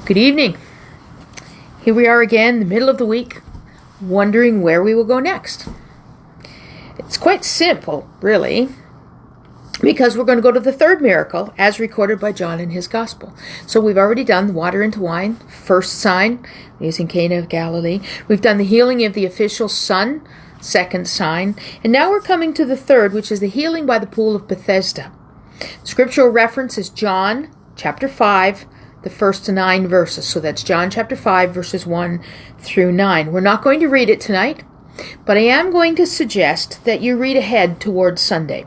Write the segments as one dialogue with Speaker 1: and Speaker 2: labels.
Speaker 1: Good evening. Here we are again, the middle of the week, wondering where we will go next. It's quite simple, really, because we're going to go to the third miracle as recorded by John in his gospel. So we've already done the water into wine, first sign, using Cana of Galilee. We've done the healing of the official son, second sign. And now we're coming to the third, which is the healing by the pool of Bethesda. The scriptural reference is John chapter 5, the first 9 verses. So that's John chapter 5, verses 1 through 9. We're not going to read it tonight, but I am going to suggest that you read ahead towards Sunday.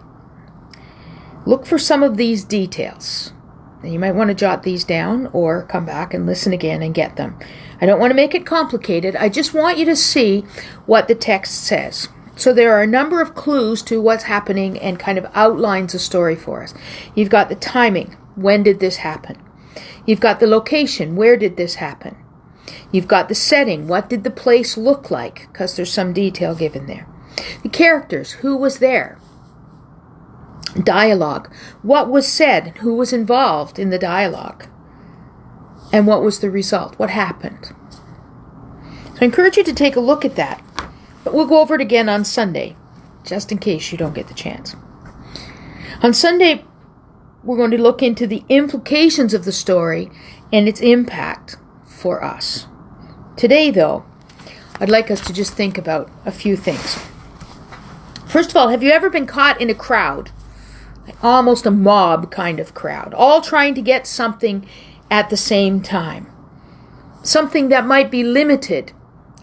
Speaker 1: Look for some of these details. Now, you might want to jot these down or come back and listen again and get them. I don't want to make it complicated. I just want you to see what the text says. So there are a number of clues to what's happening and kind of outlines the story for us. You've got the timing. When did this happen? You've got the location. Where did this happen? You've got the setting. What did the place look like? Because there's some detail given there. The characters. Who was there? Dialogue. What was said? Who was involved in the dialogue? And what was the result? What happened? So I encourage you to take a look at that. But we'll go over it again on Sunday, just in case you don't get the chance. On Sunday, we're going to look into the implications of the story and its impact for us. Today, though, I'd like us to just think about a few things. First of all, have you ever been caught in a crowd? Almost a mob kind of crowd, all trying to get something at the same time. Something that might be limited,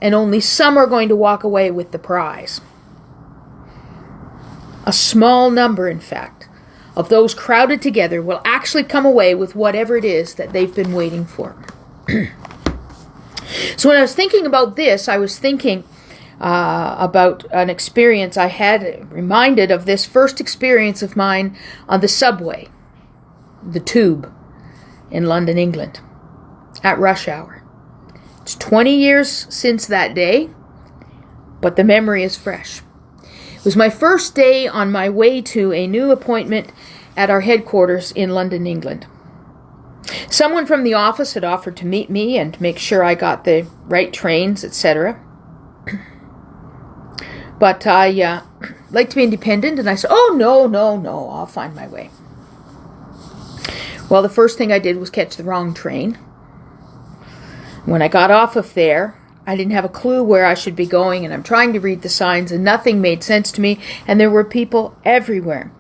Speaker 1: and only some are going to walk away with the prize. A small number, in fact, of those crowded together will actually come away with whatever it is that they've been waiting for. So when I was thinking about this, I was thinking about an experience I had, reminded of this first experience of mine on the subway, the tube, in London, England, at rush hour. It's 20 years since that day, but the memory is fresh. It was my first day on my way to a new appointment at our headquarters in London, England. Someone from the office had offered to meet me and make sure I got the right trains, etc. But I like to be independent, and I said, oh, no, I'll find my way. Well, the first thing I did was catch the wrong train. When I got off of there, I didn't have a clue where I should be going, and I'm trying to read the signs, and nothing made sense to me, and there were people everywhere.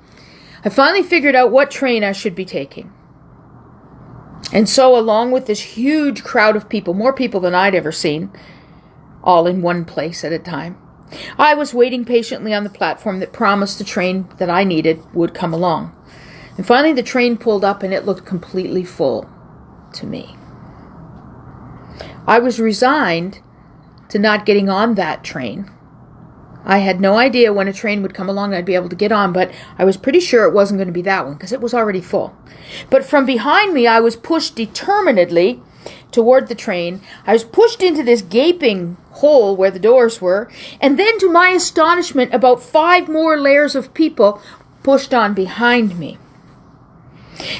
Speaker 1: I finally figured out what train I should be taking. And so, along with this huge crowd of people, more people than I'd ever seen, all in one place at a time, I was waiting patiently on the platform that promised the train that I needed would come along. And finally, the train pulled up, and it looked completely full to me. I was resigned to not getting on that train. I had no idea when a train would come along I'd be able to get on, but I was pretty sure it wasn't going to be that one because it was already full. But from behind me, I was pushed determinedly toward the train. I was pushed into this gaping hole where the doors were, and then to my astonishment, about 5 more layers of people pushed on behind me.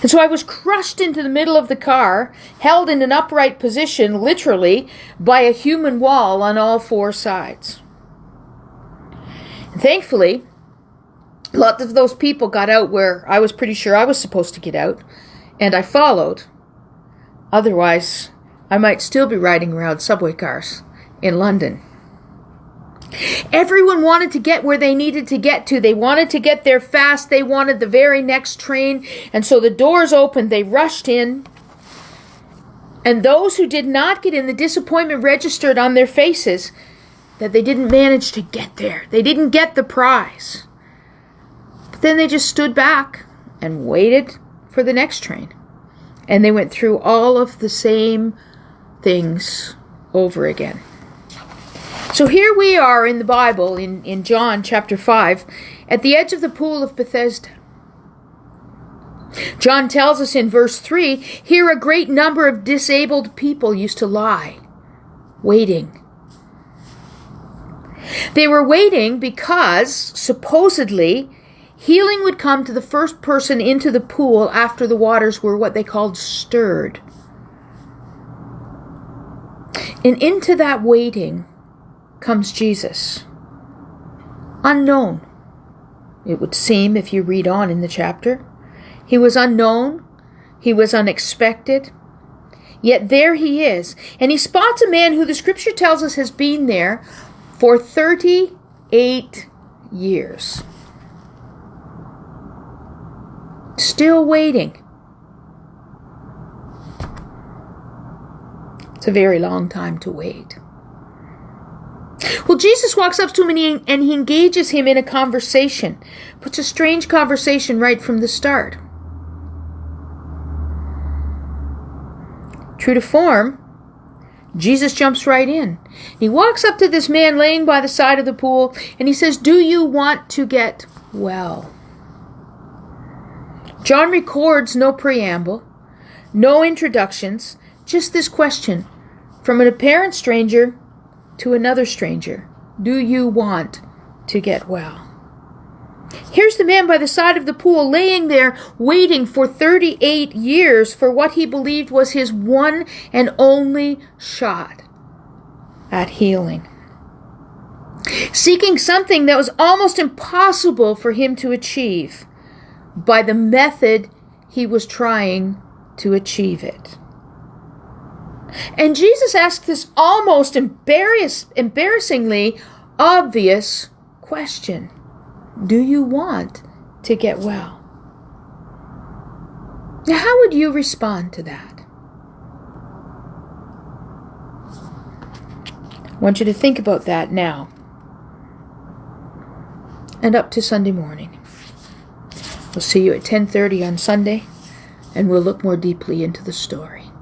Speaker 1: And so I was crushed into the middle of the car, held in an upright position, literally, by a human wall on all 4 sides. And thankfully, lots of those people got out where I was pretty sure I was supposed to get out, and I followed. Otherwise, I might still be riding around subway cars in London. Everyone wanted to get where they needed to get to. They wanted to get there fast. They wanted the very next train. And so the doors opened. They rushed in. And those who did not get in, the disappointment registered on their faces that they didn't manage to get there. They didn't get the prize. But then they just stood back and waited for the next train. And they went through all of the same things over again. So here we are in the Bible, in John chapter 5, at the edge of the pool of Bethesda. John tells us in verse 3, here a great number of disabled people used to lie, waiting. They were waiting because, supposedly, healing would come to the first person into the pool after the waters were what they called stirred. And into that waiting comes Jesus. Unknown, it would seem if you read on in the chapter. He was unknown. He was unexpected. Yet there he is. And he spots a man who the scripture tells us has been there for 38 years. Still waiting. It's a very long time to wait. Well, Jesus walks up to him and he engages him in a conversation. Puts a strange conversation right from the start. True to form, Jesus jumps right in. He walks up to this man laying by the side of the pool and he says, "Do you want to get well?" John records no preamble, no introductions, just this question from an apparent stranger to another stranger. Do you want to get well? Here's the man by the side of the pool laying there waiting for 38 years for what he believed was his one and only shot at healing. Seeking something that was almost impossible for him to achieve by the method he was trying to achieve it. And Jesus asked this almost embarrassingly obvious question. Do you want to get well? Now, how would you respond to that? I want you to think about that now and up to Sunday morning. We'll see you at 10:30 on Sunday, and we'll look more deeply into the story.